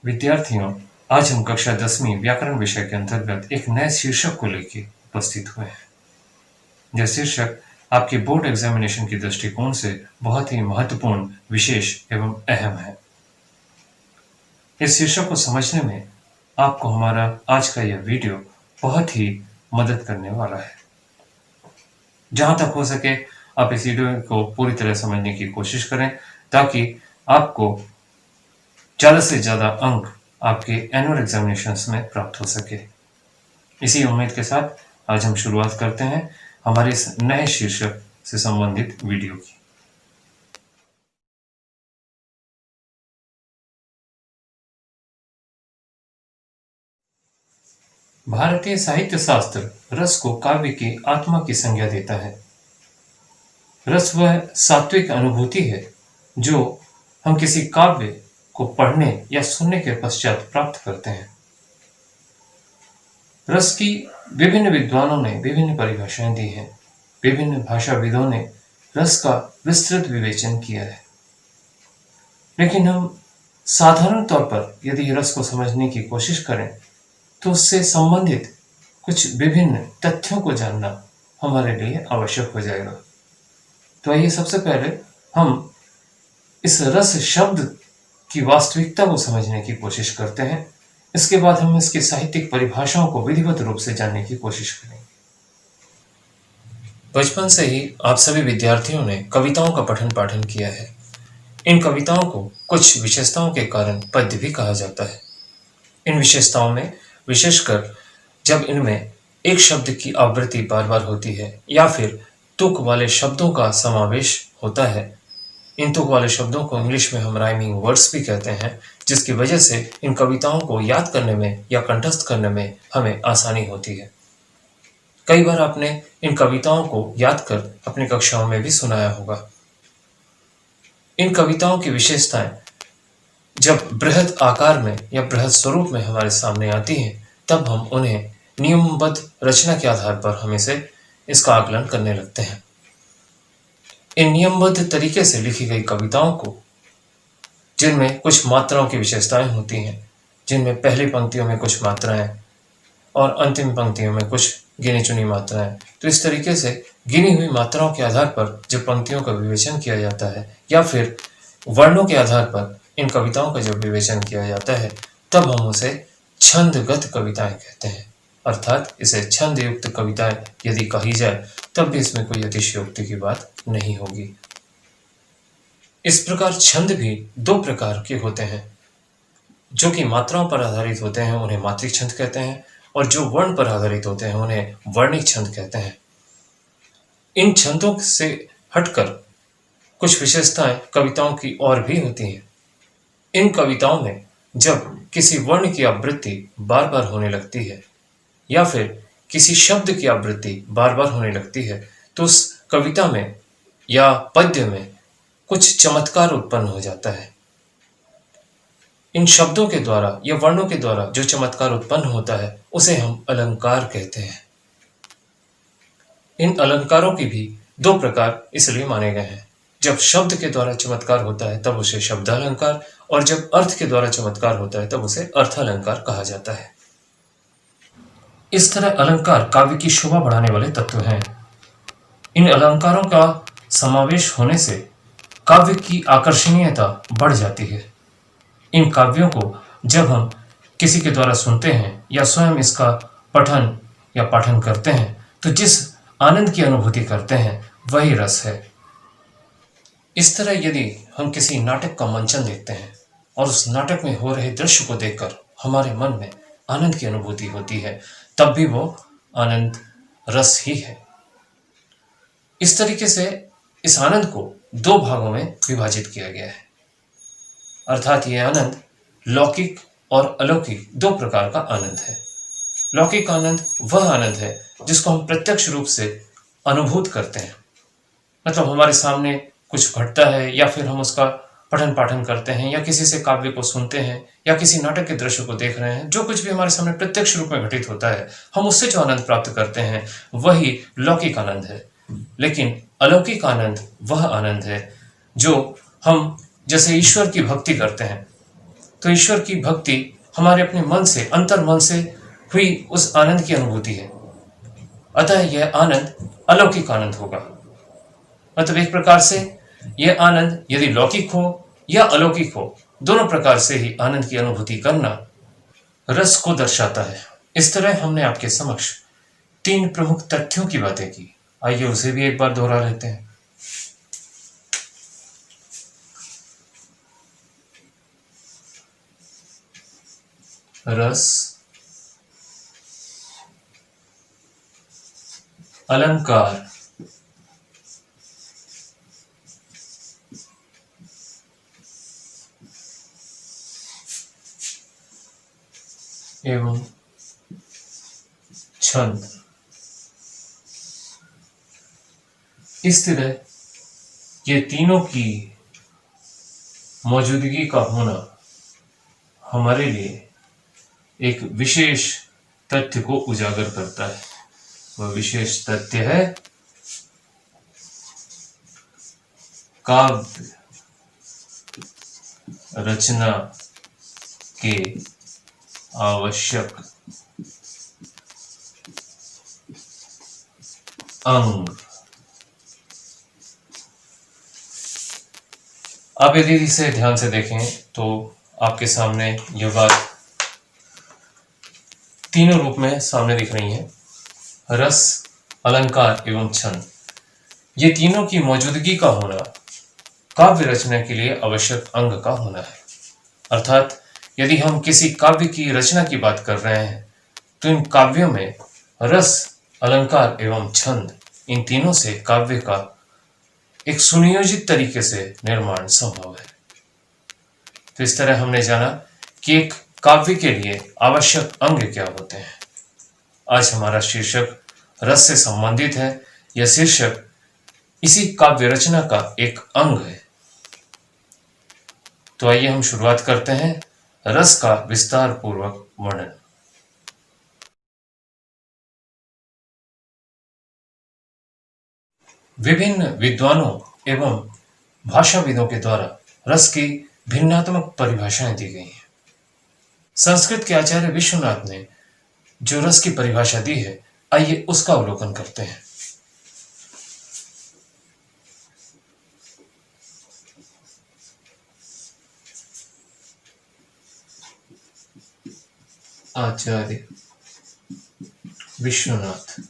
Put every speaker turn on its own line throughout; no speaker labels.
विद्यार्थियों, आज हम कक्षा 10वीं व्याकरण विषय के अंतर्गत एक नए शीर्षक को लेकर उपस्थित हुए हैं। यह शीर्षक आपके बोर्ड एग्जामिनेशन के दृष्टिकोण से बहुत ही महत्वपूर्ण, विशेष एवं अहम है। इस शीर्षक को समझने में आपको हमारा आज का यह वीडियो बहुत ही मदद करने वाला है। जहां तक हो सके आप इस वीडियो को पूरी तरह समझने की कोशिश करें ताकि आपको ज़्यादा से ज़्यादा अंक आपके एनुअल एग्जामिनेशंस में प्राप्त हो सके। इसी उम्मीद के साथ आज हम शुरुआत करते हैं हमारे इस नए शीर्षक से संबंधित वीडियो की। भारतीय साहित्य शास्त्र रस को काव्य की आत्मा की संज्ञा देता है। रस वह सात्विक अनुभूति है जो हम किसी काव्य को पढ़ने या सुनने के पश्चात प्राप्त करते हैं। रस की विभिन्न विद्वानों ने विभिन्न परिभाषाएं दी हैं। विभिन्न भाषाविदों ने रस का विस्तृत विवेचन किया है, लेकिन हम साधारण तौर पर यदि रस को समझने की कोशिश करें तो उससे संबंधित कुछ विभिन्न तथ्यों को जानना हमारे लिए आवश्यक हो जाएगा। तो आइए सबसे पहले हम इस रस शब्द की वास्तविकता को समझने की कोशिश करते हैं। इसके बाद हम इसकी साहित्यिक परिभाषाओं को विधिवत रूप से जानने की कोशिश करेंगे। बचपन से ही आप सभी विद्यार्थियों ने कविताओं का पठन पाठन किया है। इन कविताओं को कुछ विशेषताओं के कारण पद्य भी कहा जाता है। इन विशेषताओं में विशेषकर जब इनमें एक शब्द की आवृत्ति बार बार होती है या फिर तुक वाले शब्दों का समावेश होता है। इन तुक वाले शब्दों को इंग्लिश में हम राइमिंग वर्ड्स भी कहते हैं, जिसकी वजह से इन कविताओं को याद करने में या कंठस्थ करने में हमें आसानी होती है। कई बार आपने इन कविताओं को याद कर अपनी कक्षाओं में भी सुनाया होगा। इन कविताओं की विशेषताएं जब बृहद आकार में या बृहद स्वरूप में हमारे सामने आती हैं, तब हम उन्हें नियमबद्ध रचना के आधार पर हमें से इसका आकलन करने लगते हैं। इन नियमबद्ध तरीके से लिखी गई कविताओं को, जिनमें कुछ मात्राओं की विशेषताएं होती हैं, जिनमें पहली पंक्तियों में कुछ मात्राएं और अंतिम पंक्तियों में कुछ गिनी चुनी मात्राएं, तो इस तरीके से गिनी हुई मात्राओं के आधार पर जब पंक्तियों का विवेचन किया जाता है या फिर वर्णों के आधार पर इन कविताओं का जब विवेचन किया जाता है, तब हम उसे छंदगत कविताएं कहते हैं। अर्थात इसे छंद युक्त कविताएं यदि कही जाए तब भी इसमें कोई अतिशयोक्ति की बात नहीं होगी। इस प्रकार छंद भी दो प्रकार के होते हैं। जो कि मात्राओं पर आधारित होते हैं उन्हें मात्रिक छंद कहते हैं, और जो वर्ण पर आधारित होते हैं उन्हें वर्णिक छंद कहते हैं। इन छंदों से हटकर कुछ विशेषताएं कविताओं की और भी होती हैं। इन कविताओं में जब किसी वर्ण की आवृत्ति बार बार होने लगती है या फिर किसी शब्द की आवृत्ति बार बार होने लगती है, तो उस कविता में या पद्य में कुछ चमत्कार उत्पन्न हो जाता है। इन शब्दों के द्वारा या वर्णों के द्वारा जो चमत्कार उत्पन्न होता है उसे हम अलंकार कहते हैं। इन अलंकारों की भी दो प्रकार इसलिए माने गए हैं। जब शब्द के द्वारा चमत्कार होता है तब उसे शब्दालंकार, और जब अर्थ के द्वारा चमत्कार होता है तब उसे अर्थालंकार कहा जाता है। इस तरह अलंकार काव्य की शोभा बढ़ाने वाले तत्व हैं। इन अलंकारों का समावेश होने से काव्य की आकर्षणीयता बढ़ जाती है। इन काव्यों को जब हम किसी के द्वारा सुनते हैं या स्वयं इसका पठन या पाठन करते हैं, तो जिस आनंद की अनुभूति करते हैं वही रस है। इस तरह यदि हम किसी नाटक का मंचन देखते हैं और उस नाटक में हो रहे दृश्य को देखकर हमारे मन में आनंद की अनुभूति होती है, तब भी वो आनंद रस ही है। इस तरीके से इस आनंद को दो भागों में विभाजित किया गया है। अर्थात ये आनंद लौकिक और अलौकिक दो प्रकार का आनंद है। लौकिक आनंद वह आनंद है जिसको हम प्रत्यक्ष रूप से अनुभूत करते हैं, मतलब हमारे सामने कुछ घटता है या फिर हम उसका पठन पाठन करते हैं या किसी से काव्य को सुनते हैं या किसी नाटक के दृश्य को देख रहे हैं, जो कुछ भी हमारे सामने प्रत्यक्ष रूप में घटित होता है, हम उससे जो आनंद प्राप्त करते हैं वही लौकिक आनंद है। लेकिन अलौकिक आनंद वह आनंद है जो हम जैसे ईश्वर की भक्ति करते हैं तो ईश्वर की भक्ति हमारे अपने मन से, अंतर मन से हुई उस आनंद की अनुभूति है। अतः यह आनंद अलौकिक आनंद होगा। मतलब एक प्रकार से यह आनंद यदि लौकिक हो या अलौकिक हो, दोनों प्रकार से ही आनंद की अनुभूति करना रस को दर्शाता है। इस तरह हमने आपके समक्ष 3 प्रमुख तथ्यों की बातें की। आइए उसे भी एक बार दोहरा लेते हैं। रस, अलंकार, एवं छंद। इस तरह ये तीनों की मौजूदगी का होना हमारे लिए एक विशेष तथ्य को उजागर करता है। वह विशेष तथ्य है काव्य रचना के आवश्यक अंग। आप यदि इसे ध्यान से देखें तो आपके सामने यह बात तीनों रूप में सामने दिख रही है। रस, अलंकार एवं छंद, ये तीनों की मौजूदगी का होना काव्य रचना के लिए आवश्यक अंग का होना है। अर्थात यदि हम किसी काव्य की रचना की बात कर रहे हैं तो इन काव्यों में रस, अलंकार एवं छंद, इन तीनों से काव्य का एक सुनियोजित तरीके से निर्माण संभव है। तो इस तरह हमने जाना कि एक काव्य के लिए आवश्यक अंग क्या होते हैं। आज हमारा शीर्षक रस से संबंधित है। यह शीर्षक इसी काव्य रचना का एक अंग है। तो आइए हम शुरुआत करते हैं रस का विस्तार पूर्वक वर्णन। विभिन्न विद्वानों एवं भाषाविदों के द्वारा रस की भिन्नात्मक परिभाषाएं दी गई हैं। संस्कृत के आचार्य विश्वनाथ ने जो रस की परिभाषा दी है, आइए उसका अवलोकन करते हैं। आचार्य विश्वनाथ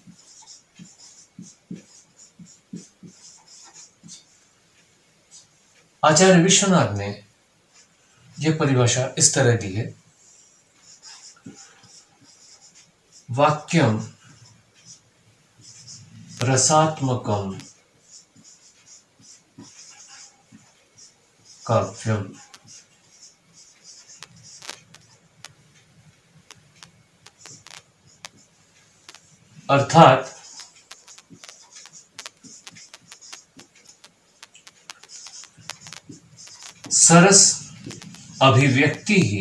आचार्य विश्वनाथ ने यह परिभाषा इस तरह दी है। वाक्यम रसात्मकम काव्यम। अर्थात सरस अभिव्यक्ति ही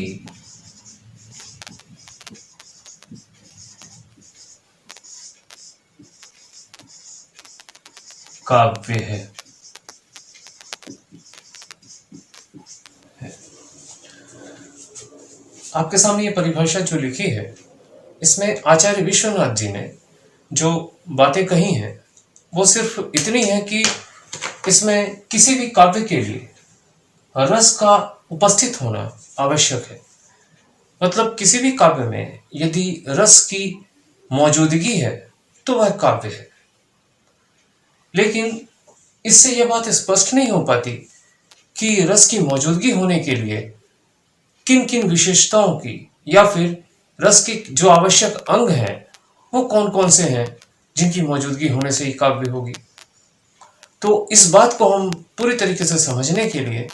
काव्य है। आपके सामने ये परिभाषा जो लिखी है, इसमें आचार्य विश्वनाथ जी ने जो बातें कही हैं वो सिर्फ इतनी है कि इसमें किसी भी काव्य के लिए रस का उपस्थित होना आवश्यक है। मतलब किसी भी काव्य में यदि रस की मौजूदगी है तो वह काव्य है। लेकिन इससे यह बात स्पष्ट नहीं हो पाती कि रस की मौजूदगी होने के लिए किन किन विशेषताओं की या फिर रस के जो आवश्यक अंग हैं वो कौन कौन से हैं जिनकी मौजूदगी होने से ही काव्य होगी। तो इस बात को हम पूरी तरीके से समझने के लिए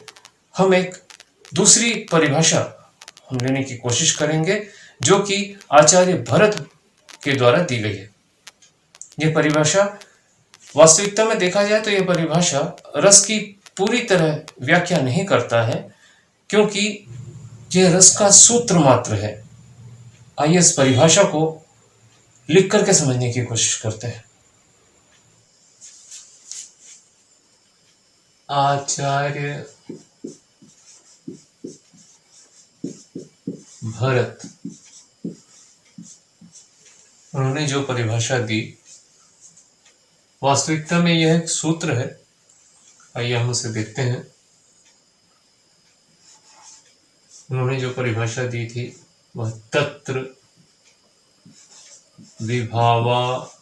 हम एक दूसरी परिभाषा हम लेने की कोशिश करेंगे जो कि आचार्य भरत के द्वारा दी गई है। यह परिभाषा वास्तविकता में देखा जाए तो यह परिभाषा रस की पूरी तरह व्याख्या नहीं करता है, क्योंकि यह रस का सूत्र मात्र है। आइए इस परिभाषा को लिख करके समझने की कोशिश करते हैं। आचार्य भरत, उन्होंने जो परिभाषा दी, वास्तविकता में यह एक सूत्र है। आइए हम उसे देखते हैं। उन्होंने जो परिभाषा दी थी वह तत्र विभावानुभाव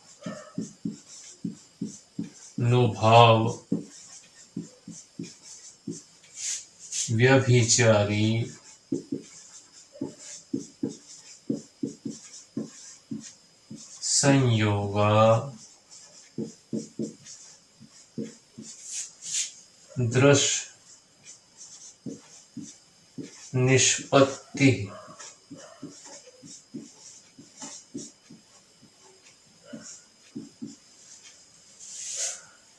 व्यभिचारी संयोगा दृश निष्पत्ति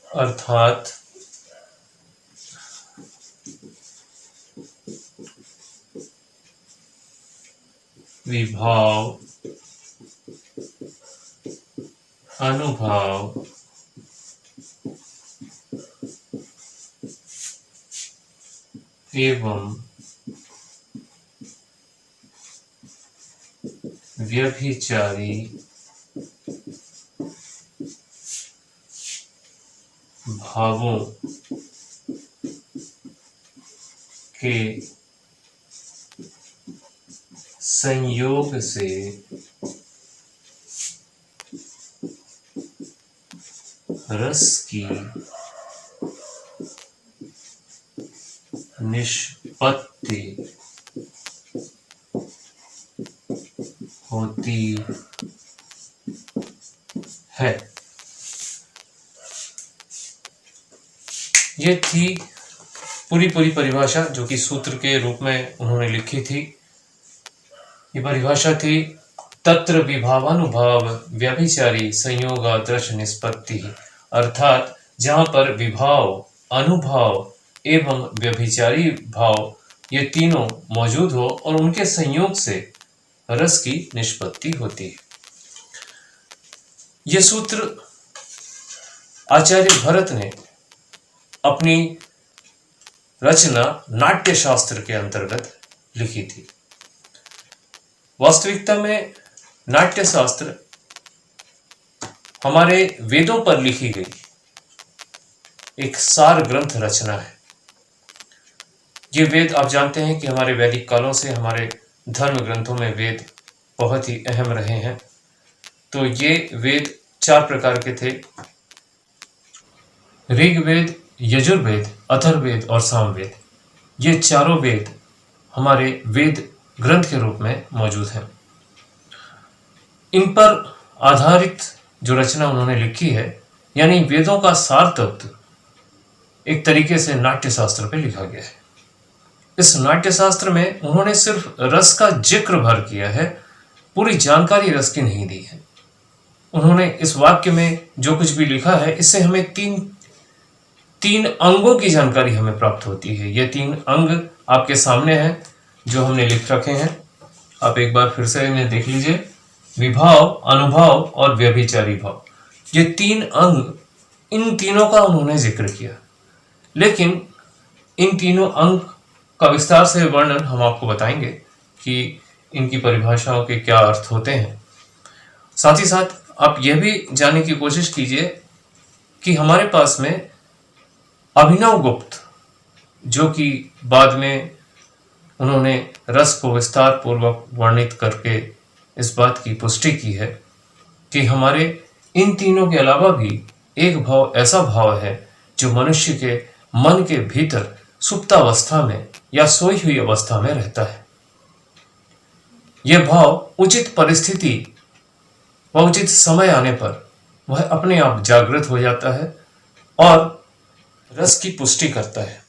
अर्थात विभाव अनुभाव एवं व्यभिचारी भावों के संयोग से रस की निष्पत्ति होती है। ये थी पूरी परिभाषा जो कि सूत्र के रूप में उन्होंने लिखी थी। ये परिभाषा थी तत्र विभावानुभाव व्यभिचारी संयोगादृश निष्पत्ति, अर्थात जहां पर विभाव, अनुभाव एवं व्यभिचारी भाव ये तीनों मौजूद हो और उनके संयोग से रस की निष्पत्ति होती है। यह सूत्र आचार्य भरत ने अपनी रचना नाट्य शास्त्र के अंतर्गत लिखी थी। वास्तविकता में नाट्य शास्त्र हमारे वेदों पर लिखी गई एक सार ग्रंथ रचना है। ये वेद आप जानते हैं कि हमारे वैदिक कालों से हमारे धर्म ग्रंथों में वेद बहुत ही अहम रहे हैं। तो ये वेद 4 प्रकार के थे: ऋग्वेद, यजुर्वेद, अथर्ववेद और सामवेद। ये चारों वेद हमारे वेद ग्रंथ के रूप में मौजूद हैं। इन पर आधारित जो रचना उन्होंने लिखी है, यानी वेदों का सार तत्व एक तरीके से नाट्य शास्त्र पे लिखा गया है। इस नाट्य शास्त्र में उन्होंने सिर्फ रस का जिक्र भर किया है, पूरी जानकारी रस की नहीं दी है। उन्होंने इस वाक्य में जो कुछ भी लिखा है, इससे हमें तीन अंगों की जानकारी हमें प्राप्त होती है। ये 3 अंग आपके सामने हैं जो हमने लिख रखे हैं। आप एक बार फिर से इन्हें देख लीजिए। विभाव, अनुभाव और व्यभिचारी भाव, ये 3 अंग, इन तीनों का उन्होंने जिक्र किया। लेकिन इन तीनों अंग का विस्तार से वर्णन हम आपको बताएंगे कि इनकी परिभाषाओं के क्या अर्थ होते हैं। साथ ही साथ आप यह भी जानने की कोशिश कीजिए कि हमारे पास में अभिनव गुप्त, जो कि बाद में उन्होंने रस को विस्तार पूर्वक वर्णित करके इस बात की पुष्टि की है कि हमारे इन तीनों के अलावा भी एक भाव ऐसा भाव है जो मनुष्य के मन के भीतर सुप्तावस्था में या सोई हुई अवस्था में रहता है। यह भाव उचित परिस्थिति व उचित समय आने पर वह अपने आप जागृत हो जाता है और रस की पुष्टि करता है।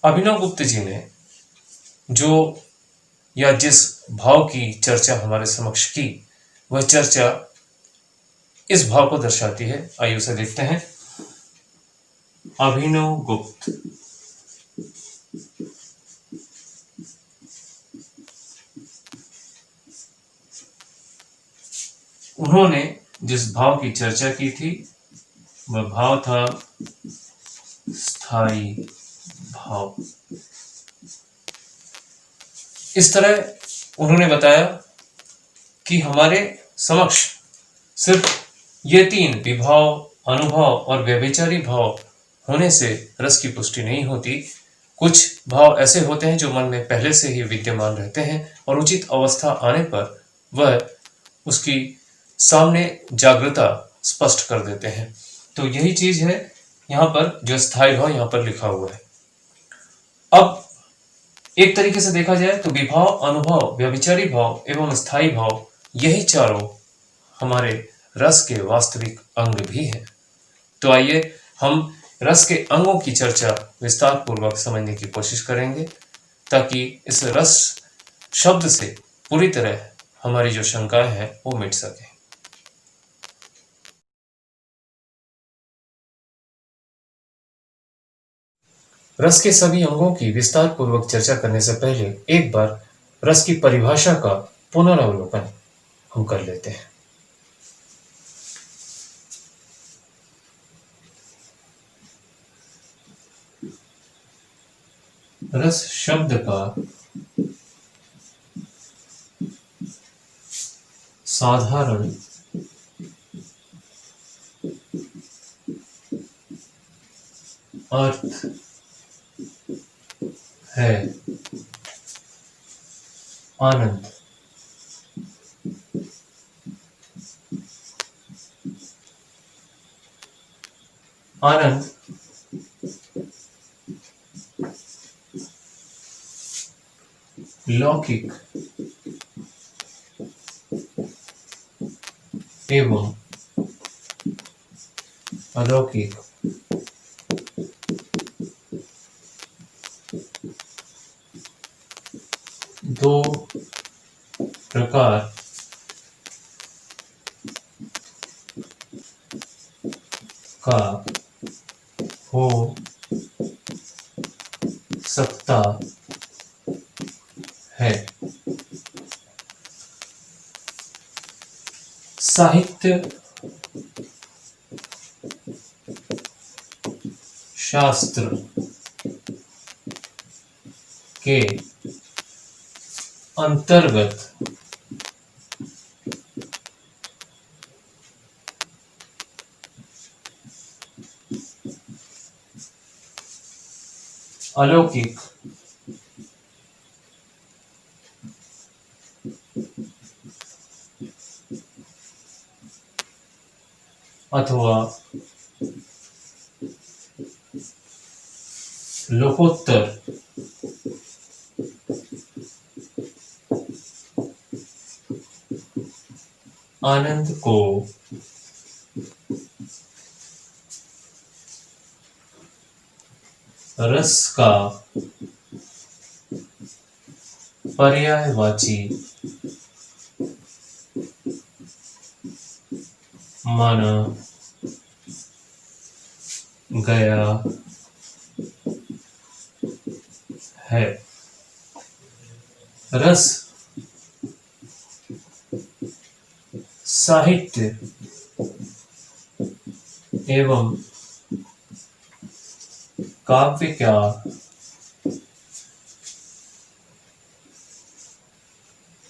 अभिनव गुप्त जी ने जो या जिस भाव की चर्चा हमारे समक्ष की, वह चर्चा इस भाव को दर्शाती है। आइए उसे देखते हैं। अभिनव गुप्त उन्होंने जिस भाव की चर्चा की थी वह भाव था स्थायी भाव। इस तरह उन्होंने बताया कि हमारे समक्ष सिर्फ ये तीन विभाव, अनुभव और व्यभिचारी भाव होने से रस की पुष्टि नहीं होती। कुछ भाव ऐसे होते हैं जो मन में पहले से ही विद्यमान रहते हैं और उचित अवस्था आने पर वह उसकी सामने जागृता स्पष्ट कर देते हैं। तो यही चीज है यहाँ पर जो स्थायी भाव यहाँ पर लिखा हुआ है। अब एक तरीके से देखा जाए तो विभाव, अनुभव, व्यभिचारी भाव एवं स्थायी भाव, यही चारों हमारे रस के वास्तविक अंग भी हैं। तो आइए हम रस के अंगों की चर्चा विस्तार पूर्वक समझने की कोशिश करेंगे ताकि इस रस शब्द से पूरी तरह हमारी जो शंकाएं हैं वो मिट सके। रस के सभी अंगों की विस्तार पूर्वक चर्चा करने से पहले एक बार रस की परिभाषा का पुनरावलोकन हम कर लेते हैं। रस शब्द का साधारण अर्थ है आनंद। आनंद लौकिक एवं अलौकिक दो प्रकार का हो सकता है। साहित्य शास्त्र के अंतर्गत अलौकिक अथवा लोकोत्तर आनंद को रस का पर्यायवाची माना गया है। रस साहित्य एवं काव्य का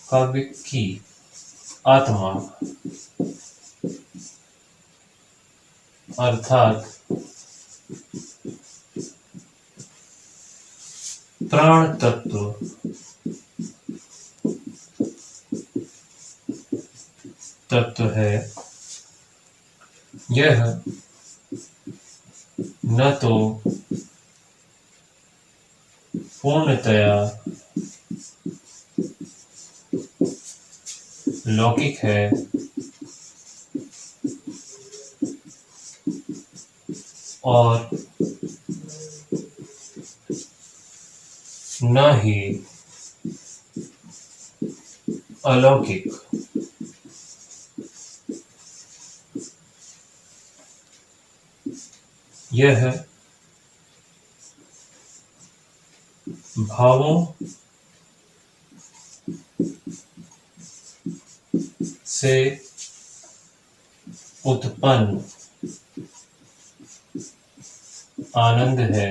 काव्य की आत्मा अर्थात प्राण तत्व है। यह न तो पूर्णतया लौकिक है और न ही अलौकिक। यह भावों से उत्पन्न आनंद है।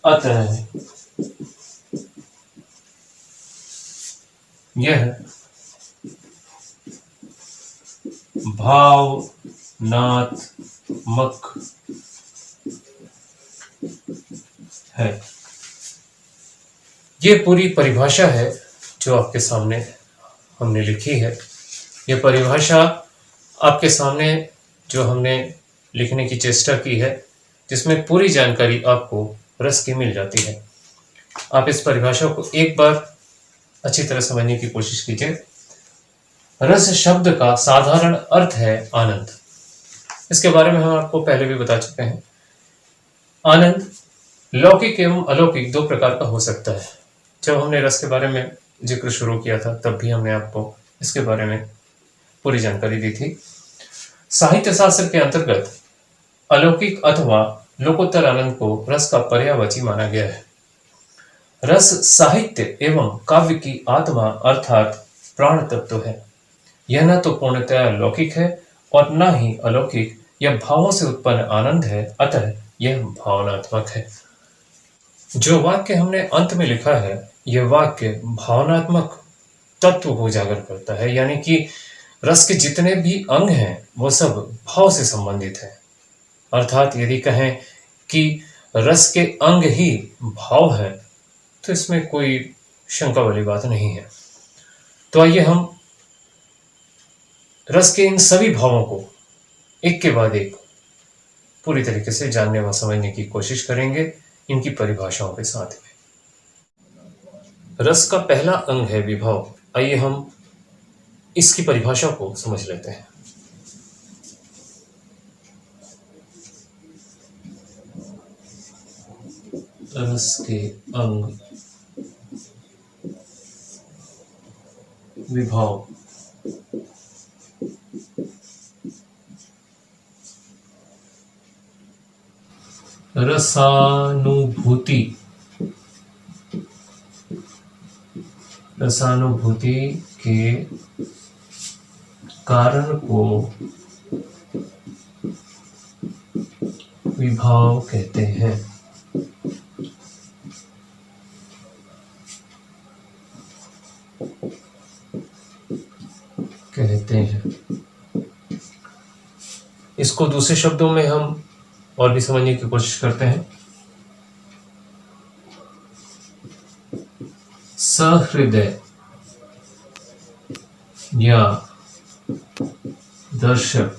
अतः यह भावनात्मक है। ये पूरी परिभाषा है जो आपके सामने हमने लिखी है। ये परिभाषा आपके सामने जो हमने लिखने की चेष्टा की है, जिसमें पूरी जानकारी आपको रस की मिल जाती है। आप इस परिभाषा को एक बार अच्छी तरह समझने की कोशिश कीजिए। रस शब्द का साधारण अर्थ है आनंद। इसके बारे में हम आपको पहले भी बता चुके हैं। आनंद लौकिक एवं अलौकिक दो प्रकार का हो सकता है। जब हमने रस के बारे में जिक्र शुरू किया था तब भी हमने आपको इसके बारे में पूरी जानकारी दी थी। साहित्य शास्त्र के अंतर्गत अलौकिक अथवा लोकोत्तर आनंद को रस का पर्यायवाची माना गया है। रस साहित्य एवं काव्य की आत्मा अर्थात प्राण तत्व है। यह न तो पूर्णतया लौकिक है और न ही अलौकिक। यह भावों से उत्पन्न आनंद है, अतः यह भावनात्मक है। जो वाक्य हमने अंत में लिखा है, यह वाक्य भावनात्मक तत्व को उजागर करता है, यानी कि रस के जितने भी अंग हैं वो सब भाव से संबंधित है। अर्थात यदि कहें कि रस के अंग ही भाव है तो इसमें कोई शंका वाली बात नहीं है। तो आइए हम रस के इन सभी भावों को एक के बाद एक पूरी तरीके से जानने व समझने की कोशिश करेंगे इनकी परिभाषाओं के साथ में। रस का पहला अंग है विभाव। आइए हम इसकी परिभाषा को समझ लेते हैं। रस के अंग विभाव। रसानुभूति। रसानुभूति के कारण को विभाव कहते हैं। इसको दूसरे शब्दों में हम और भी समझने की कोशिश करते हैं। सहृदय या दर्शक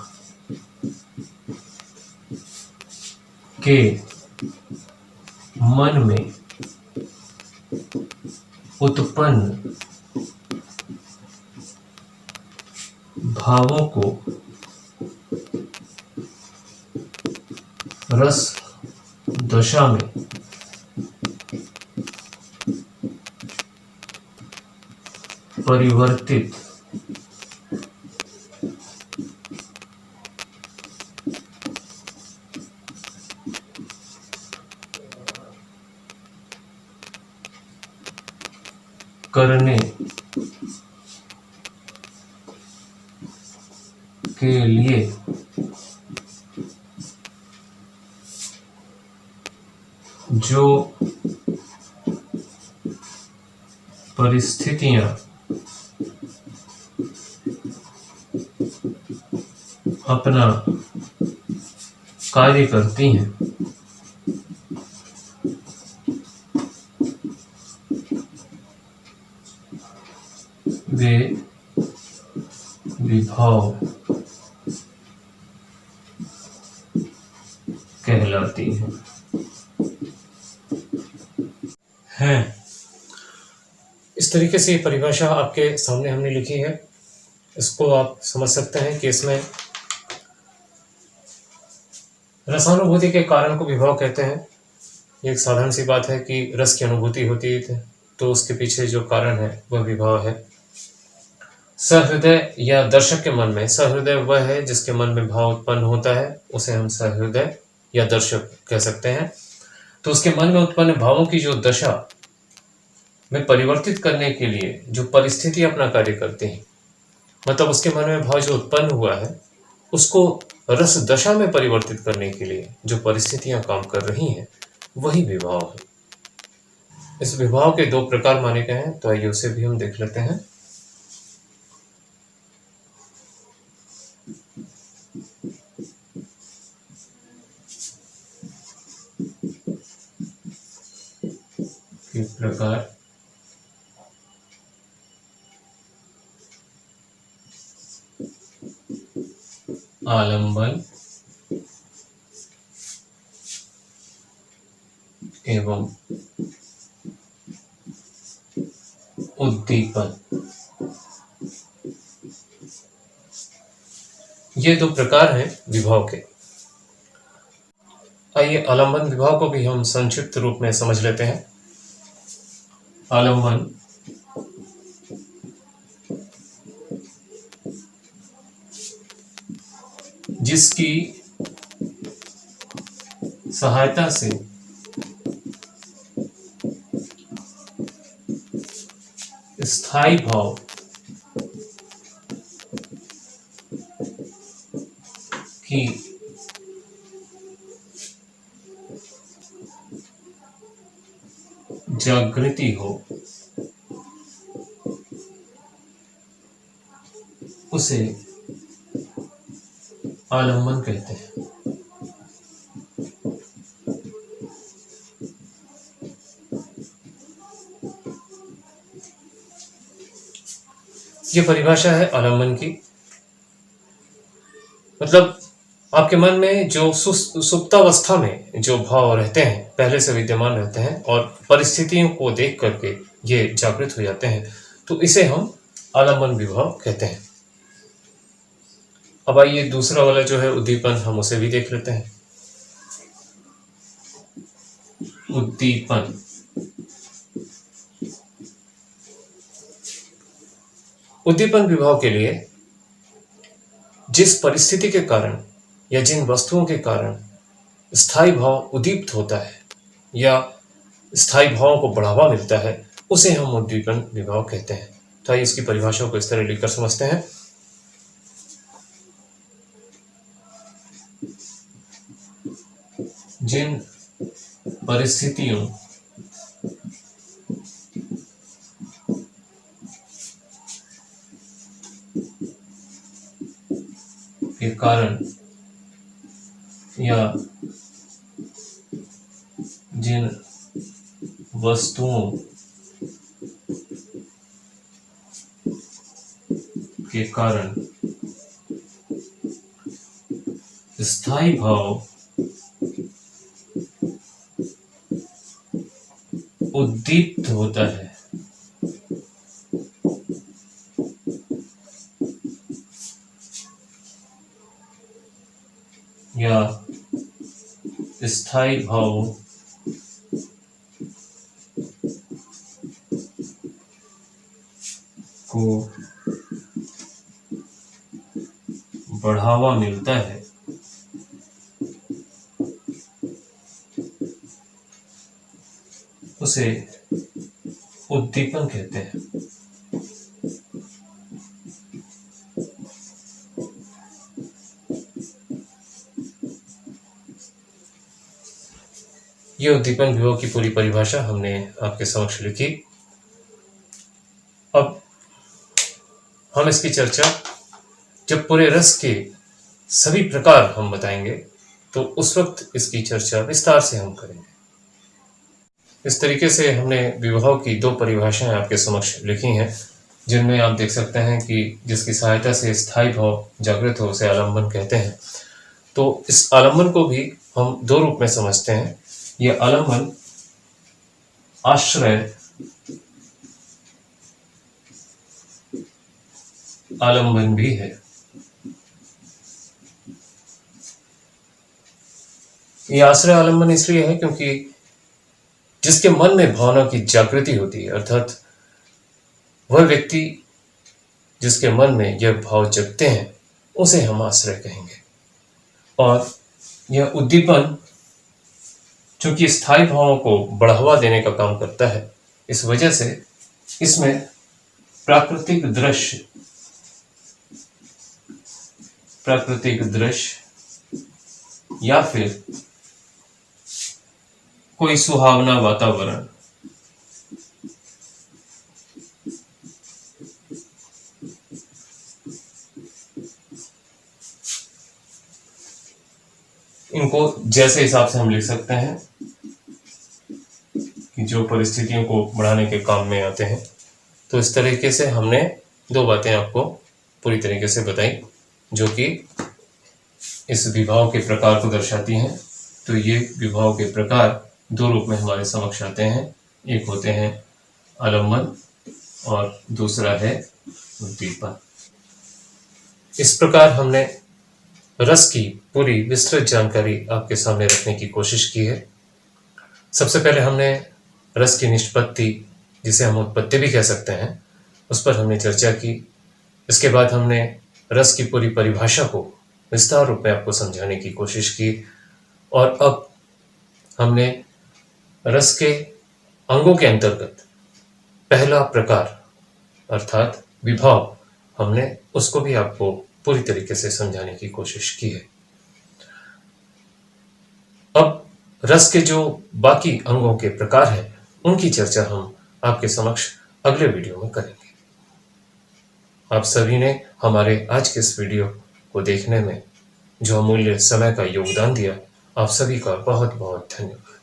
के मन में उत्पन्न भावों को रस दशा में परिवर्तित करने के लिए जो परिस्थितियां अपना कार्य करती हैं वे विभाव कहलाती हैं। इस तरीके से ये परिभाषा आपके सामने हमने लिखी है। इसको आप समझ सकते हैं कि इसमें रसानुभूति के कारण को विभाव कहते हैं। ये एक साधारण सी बात है कि रस की अनुभूति होती है तो उसके पीछे जो कारण है वह विभाव है। सहृदय या दर्शक के मन में, सहृदय वह है जिसके मन में भाव उत्पन्न होता है, उसे हम सहृदय या दर्शक कह सकते हैं। तो उसके मन में उत्पन्न भावों की जो दशा में परिवर्तित करने के लिए जो परिस्थिति अपना कार्य करती हैं, मतलब उसके मन में भाव जो उत्पन्न हुआ है उसको रस दशा में परिवर्तित करने के लिए जो परिस्थितियां काम कर रही हैं वही विभाव है। इस विभाव के दो प्रकार माने गए हैं, तो आइए उसे भी हम देख लेते हैं। के प्रकार आलंबन एवं उद्दीपन, ये दो प्रकार हैं विभाव के। आइए आलंबन विभाव को भी हम संक्षिप्त रूप में समझ लेते हैं। आलंबन जिसकी सहायता से स्थायी भाव की जागृति हो, उसे आलंबन कहते हैं। ये परिभाषा है आलंबन की। मतलब आपके मन में जो सुप्तावस्था में जो भाव रहते हैं, पहले से विद्यमान रहते हैं और परिस्थितियों को देख करके ये जागृत हो जाते हैं, तो इसे हम आलंबन विभाव कहते हैं। अब आइए दूसरा वाला जो है उद्दीपन, हम उसे भी देख लेते हैं। उद्दीपन उद्दीपन विभाव के लिए जिस परिस्थिति के कारण या जिन वस्तुओं के कारण स्थायी भाव उद्दीप्त होता है या स्थायी भावों को बढ़ावा मिलता है, उसे हम उद्दीपन विभाव कहते हैं। तो आइए इसकी परिभाषा को इस तरह लिखकर समझते हैं। जिन परिस्थितियों के कारण या जिन वस्तुओं के कारण स्थायी भाव उद्दीप्त होता है या स्थायी भाव को बढ़ावा मिलता है, उसे उद्दीपन कहते हैं। ये उद्दीपन विभाव की पूरी परिभाषा हमने आपके समक्ष लिखी। अब हम इसकी चर्चा जब पूरे रस के सभी प्रकार हम बताएंगे तो उस वक्त इसकी चर्चा विस्तार से हम करेंगे। इस तरीके से हमने विभाव की दो परिभाषाएं आपके समक्ष लिखी हैं, जिनमें आप देख सकते हैं कि जिसकी सहायता से स्थायी भाव जागृत हो उसे आलंबन कहते हैं। तो इस आलंबन को भी हम दो रूप में समझते हैं। यह आलंबन आश्रय आलंबन भी है। यह आश्रय आलंबन इसलिए है क्योंकि जिसके मन में भावना की जागृति होती है, अर्थात वह व्यक्ति जिसके मन में यह भाव जगते हैं, उसे हम आश्रय कहेंगे। और यह उद्दीपन चूंकि स्थायी भावों को बढ़ावा देने का काम करता है, इस वजह से इसमें प्राकृतिक दृश्य या फिर कोई सुहावना वातावरण इनको जैसे हिसाब से हम लिख सकते हैं कि जो परिस्थितियों को बढ़ाने के काम में आते हैं। तो इस तरीके से हमने दो बातें आपको पूरी तरीके से बताई जो कि इस विभाव के प्रकार को दर्शाती हैं। तो ये विभाव के प्रकार दो रूप में हमारे समक्ष आते हैं, एक होते हैं आलम्बन और दूसरा है उद्दीपन। इस प्रकार हमने रस की पूरी विस्तृत जानकारी आपके सामने रखने की कोशिश की है। सबसे पहले हमने रस की निष्पत्ति, जिसे हम उत्पत्ति भी कह सकते हैं, उस पर हमने चर्चा की। इसके बाद हमने रस की पूरी परिभाषा को विस्तार रूप में आपको समझाने की कोशिश की और अब हमने रस के अंगों के अंतर्गत पहला प्रकार अर्थात विभाव, हमने उसको भी आपको पूरी तरीके से समझाने की कोशिश की है। अब रस के जो बाकी अंगों के प्रकार हैं उनकी चर्चा हम आपके समक्ष अगले वीडियो में करेंगे। आप सभी ने हमारे आज के इस वीडियो को देखने में जो अमूल्य समय का योगदान दिया, आप सभी का बहुत बहुत धन्यवाद।